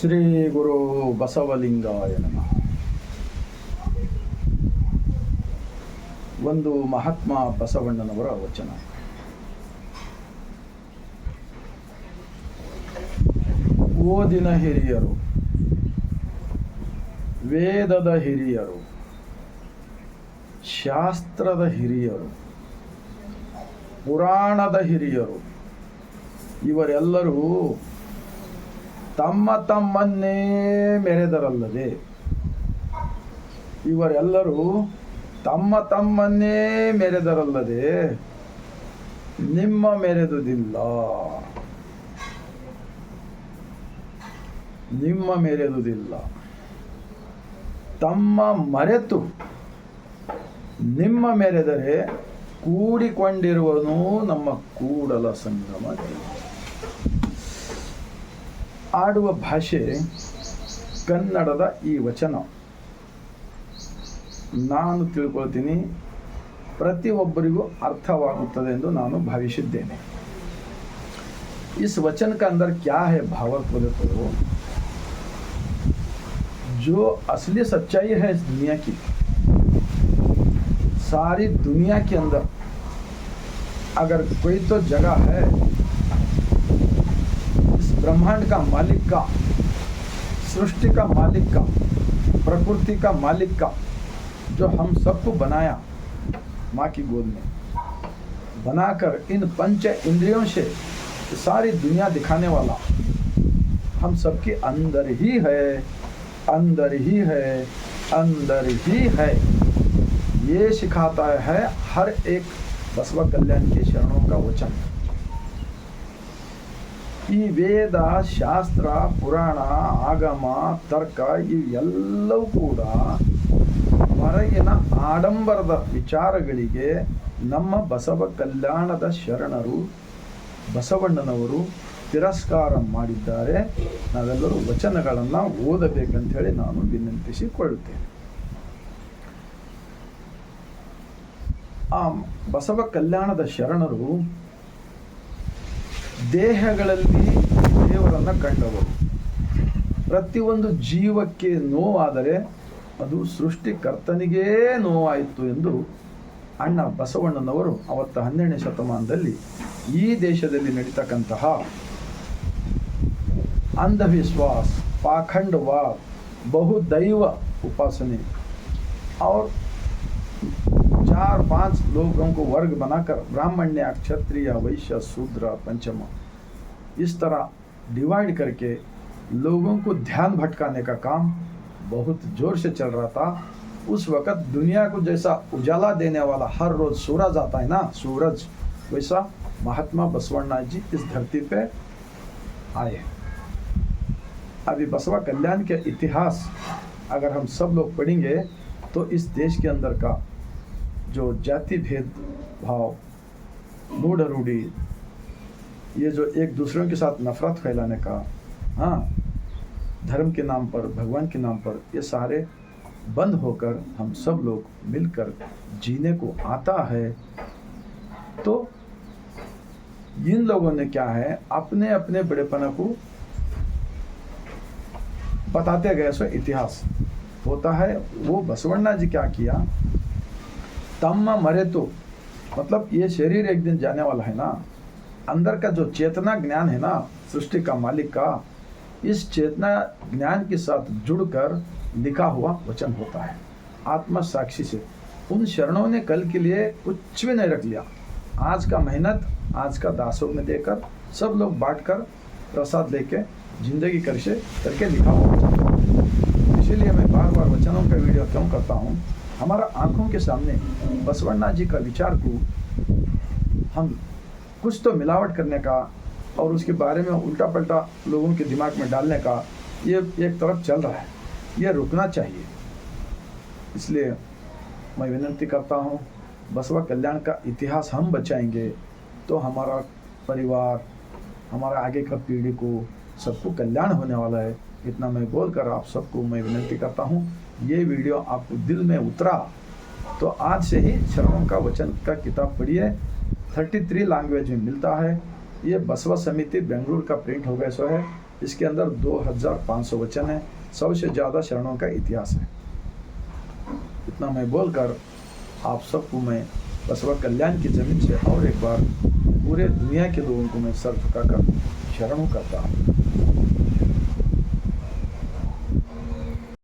ಶ್ರೀ ಗುರು ಬಸವಲಿಂಗಾಯ ನಮಃ. ಒಂದು ಮಹಾತ್ಮ ಬಸವಣ್ಣನವರ ವಚನ. ಓದಿನ ಹಿರಿಯರು, ವೇದದ ಹಿರಿಯರು, ಶಾಸ್ತ್ರದ ಹಿರಿಯರು, ಪುರಾಣದ ಹಿರಿಯರು ಇವರೆಲ್ಲರೂ ತಮ್ಮ ತಮ್ಮನ್ನೇ ಮೆರೆದರಲ್ಲದೆ, ಇವರೆಲ್ಲರೂ ತಮ್ಮ ತಮ್ಮನ್ನೇ ಮೆರೆದರಲ್ಲದೆ ನಿಮ್ಮ ಮೆರೆದುದಿಲ್ಲ. ನಿಮ್ಮ ಮೆರೆದುದಿಲ್ಲ. ತಮ್ಮ ಮರೆತು ನಿಮ್ಮ ಮೆರೆದರೆ ಕೂಡಿಕೊಂಡಿರುವನು ನಮ್ಮ ಕೂಡಲ ಸಂಗಮ ದೇವ. ಆಡುವ ಭಾಷೆ ಕನ್ನಡದ ಈ ವಚನ ನಾನು ತಿಳ್ಕೊಳ್ತೀನಿ, ಪ್ರತಿಯೊಬ್ಬರಿಗೂ ಅರ್ಥವಾಗುತ್ತದೆ ಎಂದು ನಾನು ಭಾವಿಸಿದ್ದೇನೆ. इस वचन का अंदर क्या है भावार्थ बोले तो, जो असली सच्चाई है इस दुनिया की, सारी दुनिया के अंदर अगर कोई तो जगह है, इस ब्रह्मांड का मालिक का, सृष्टि का मालिक का, प्रकृति का मालिक का, जो हम सबको बनाया माँ की गोद में बनाकर इन पंच इंद्रियों से सारी दुनिया दिखाने वाला हम सबके अंदर ही है, अंदर ही है, अंदर ही है। ये सिखाता है हर एक बसव कल्याण के शरणों का वचन। ಈ ವೇದ, ಶಾಸ್ತ್ರ, ಪುರಾಣ, ಆಗಮ, ತರ್ಕ ಇವೆಲ್ಲವೂ ಕೂಡ ಹೊರಗಿನ ಆಡಂಬರದ ವಿಚಾರಗಳಿಗೆ ನಮ್ಮ ಬಸವ ಕಲ್ಯಾಣದ ಶರಣರು ಬಸವಣ್ಣನವರು ತಿರಸ್ಕಾರ ಮಾಡಿದ್ದಾರೆ. ನಾವೆಲ್ಲರೂ ವಚನಗಳನ್ನು ಓದಬೇಕಂತ ಹೇಳಿ ನಾನು ವಿನಂತಿಸಿಕೊಳ್ಳುತ್ತೇನೆ. ಆ ಬಸವ ಕಲ್ಯಾಣದ ಶರಣರು ದೇಹಗಳಲ್ಲಿ ದೇವರನ್ನು ಕಂಡವರು. ಪ್ರತಿಯೊಂದು ಜೀವಕ್ಕೆ ನೋವಾದರೆ ಅದು ಸೃಷ್ಟಿಕರ್ತನಿಗೇ ನೋವಾಯಿತು ಎಂದು ಅಣ್ಣ ಬಸವಣ್ಣನವರು ಅವತ್ತು 12ನೇ ಶತಮಾನದಲ್ಲಿ ಈ ದೇಶದಲ್ಲಿ ನಡೀತಕ್ಕಂತಹ अंधविश्वास, पाखंडवाद, बहुदैव उपासने और 4-5 लोगों को वर्ग बनाकर ब्राह्मण्य, क्षत्रिय, वैश्य, शूद्र, पंचम इस तरह डिवाइड करके लोगों को ध्यान भटकाने का काम बहुत जोर से चल रहा था। उस वक़्त दुनिया को जैसा उजाला देने वाला हर रोज सूरज आता है ना, सूरज, वैसा महात्मा बसवण्णा जी इस धरती पे आए। अभी बसवा कल्याण के इतिहास अगर हम सब लोग पढ़ेंगे तो इस देश के अंदर का जो जाति भेद भाव, मूढ़ रूढ़ी, ये जो एक दूसरों के साथ नफरत फैलाने का, हाँ, धर्म के नाम पर, भगवान के नाम पर, ये सारे बंद होकर हम सब लोग मिलकर जीने को आता है। तो इन लोगों ने क्या है, अपने अपने बड़ेपना को बताते गए। सो इतिहास होता है। वो बसवण्णा जी क्या किया, तम्म मरे तो मतलब ये शरीर एक दिन जाने वाला है ना, अंदर का जो चेतना ज्ञान है ना, सृष्टि का मालिक का, इस चेतना ज्ञान के साथ जुड़कर लिखा हुआ वचन होता है आत्मा साक्षी से। उन शरणों ने कल के लिए कुछ भी नहीं रख लिया। आज का मेहनत, आज का दासों में देकर सब लोग बांटकर प्रसाद लेके जिंदगी करके लिखा हुआ वचन। इसीलिए मैं बार बार वचनों का वीडियो क्यों करता हूँ, हमारा आंखों के सामने बसवण्णा जी का विचार को हम कुछ तो मिलावट करने का और उसके बारे में उल्टा पल्टा लोगों के दिमाग में डालने का ये एक तरफ चल रहा है, ये रुकना चाहिए। इसलिए मैं विनती करता हूँ, बसवा कल्याण का इतिहास हम बचाएंगे तो हमारा परिवार, हमारा आगे का पीढ़ी को सबको कल्याण होने वाला है। इतना मैं बोलकर आप सबको मैं विनती करता हूँ, ये वीडियो आपको दिल में उतरा तो आज से ही शरणों का वचन का किताब पढ़िए। 33 लैंग्वेज में मिलता है। ये बसवा समिति बेंगलुरु का प्रिंट हो गया सो है। इसके अंदर 2500 वचन है, 100 से ज़्यादा शरणों का इतिहास है। इतना मैं बोलकर आप सबको मैं बसवा कल्याण की ज़मीन से और एक बार पूरे दुनिया के लोगों को मैं सर झुकाकर शरणों करता हूँ।